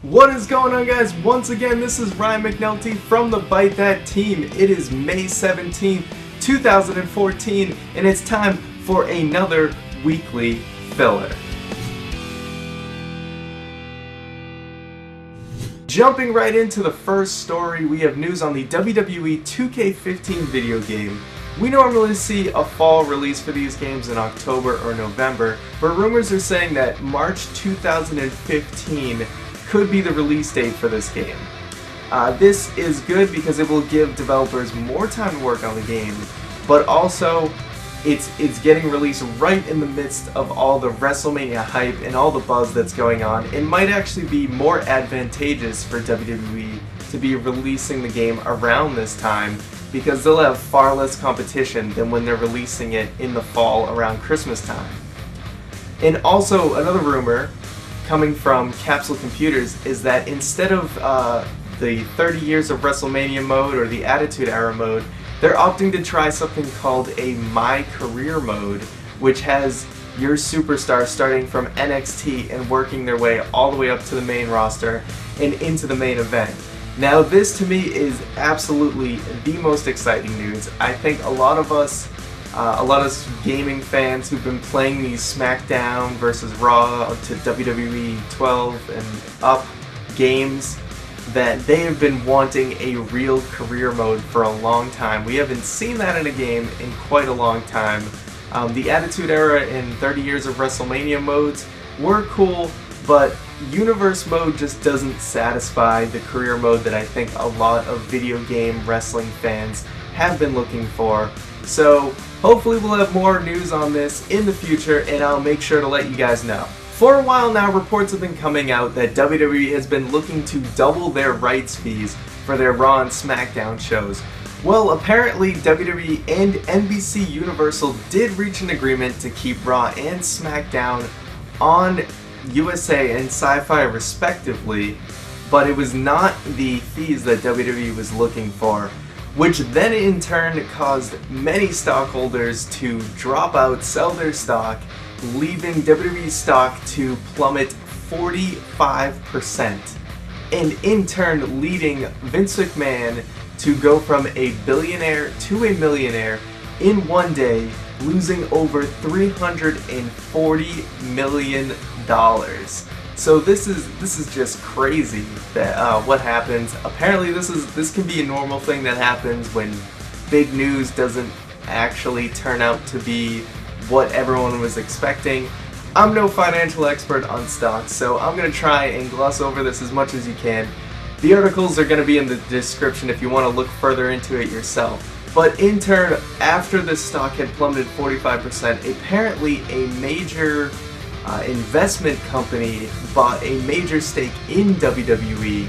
What is going on, guys? Once again, this is Ryan McNulty from the Byte That Team. It is May 17th, 2014, and it's time for another weekly filler. Jumping right into the first story, we have news on the WWE 2K15 video game. We normally see a fall release for these games in October or November, but rumors are saying that March 2015 could be the release date for this game. This is good because it will give developers more time to work on the game, but also it's getting released right in the midst of all the WrestleMania hype and all the buzz that's going on. It might actually be more advantageous for WWE to be releasing the game around this time because they'll have far less competition than when they're releasing it in the fall around Christmas time. And also another rumor coming from Capsule Computers is that instead of the 30 years of WrestleMania mode or the Attitude Era mode, they're opting to try something called a My Career mode, which has your superstars starting from NXT and working their way all the way up to the main roster and into the main event. Now this to me is absolutely the most exciting news. I think a lot of us gaming fans who've been playing these Smackdown versus Raw up to WWE 12 and up games, that they have been wanting a real career mode for a long time. We haven't seen that in a game in quite a long time. The Attitude Era and 30 years of WrestleMania modes were cool, but Universe mode just doesn't satisfy the career mode that I think a lot of video game wrestling fans have been looking for. So hopefully we'll have more news on this in the future, and I'll make sure to let you guys know. For a while now, reports have been coming out that WWE has been looking to double their rights fees for their Raw and SmackDown shows. Well, apparently WWE and NBC Universal did reach an agreement to keep Raw and SmackDown on USA and Sci-Fi respectively, but it was not the fees that WWE was looking for, which then in turn caused many stockholders to drop out, sell their stock, leaving WWE stock to plummet 45%, and in turn leading Vince McMahon to go from a billionaire to a millionaire in one day, losing over $340 million. So this is just crazy that what happens. Apparently this can be a normal thing that happens when big news doesn't actually turn out to be what everyone was expecting. I'm no financial expert on stocks, so I'm going to try and gloss over this as much as you can. The articles are going to be in the description if you want to look further into it yourself. But in turn, after the stock had plummeted 45%, apparently a major investment company bought a major stake in WWE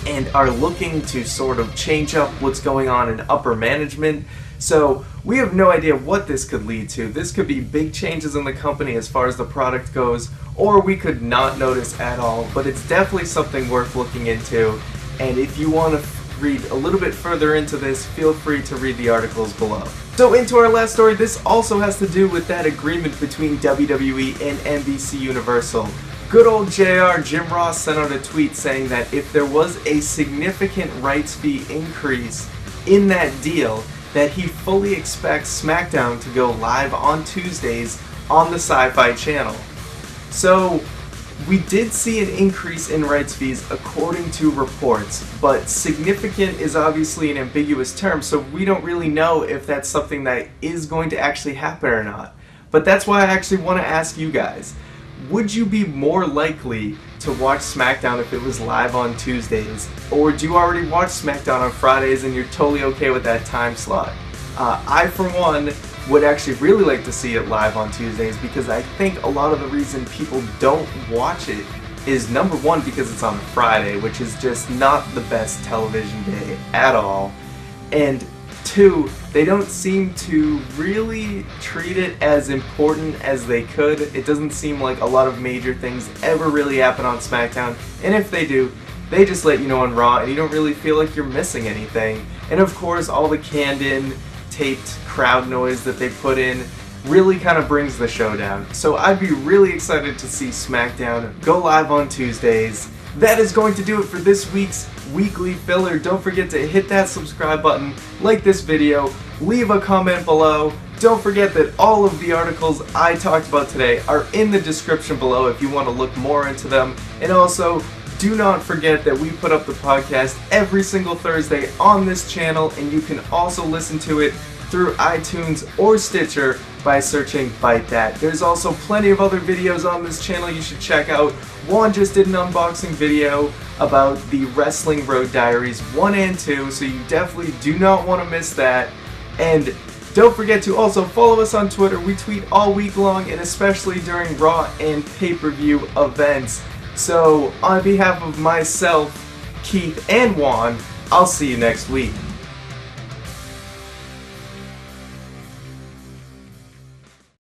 and are looking to sort of change up what's going on in upper management. So we have no idea what this could lead to. This could be big changes in the company as far as the product goes, or we could not notice at all, but it's definitely something worth looking into. And if you want to read a little bit further into this, feel free to read the articles below. So into our last story, this also has to do with that agreement between WWE and NBC Universal. Good old JR, Jim Ross, sent out a tweet saying that if there was a significant rights fee increase in that deal, that he fully expects SmackDown to go live on Tuesdays on the Sci-Fi channel. So we did see an increase in rights fees according to reports, but significant is obviously an ambiguous term, so we don't really know if that's something that is going to actually happen or not. But that's why I actually want to ask you guys, would you be more likely to watch SmackDown if it was live on Tuesdays? Or do you already watch SmackDown on Fridays and you're totally okay with that time slot? I, for one, would actually really like to see it live on Tuesdays because I think a lot of the reason people don't watch it is, number one, because it's on a Friday, which is just not the best television day at all, and two, they don't seem to really treat it as important as they could. It doesn't seem like a lot of major things ever really happen on SmackDown, and if they do, they just let you know on Raw, and you don't really feel like you're missing anything. And of course, all the canned-in, taped crowd noise that they put in really kind of brings the show down. So I'd be really excited to see SmackDown go live on Tuesdays that is going to do it for this week's weekly filler. Don't forget to hit that subscribe button, like this video, leave a comment below. Don't forget that all of the articles I talked about today are in the description below if you want to look more into them. And also, do not forget that we put up the podcast every single Thursday on this channel, and you can also listen to it through iTunes or Stitcher by searching Byte That. There's also plenty of other videos on this channel you should check out. Juan just did an unboxing video about the Wrestling Road Diaries 1 and 2, so you definitely do not want to miss that. And don't forget to also follow us on Twitter. We tweet all week long, and especially during Raw and pay-per-view events. So on behalf of myself, Keith, and Juan, I'll see you next week.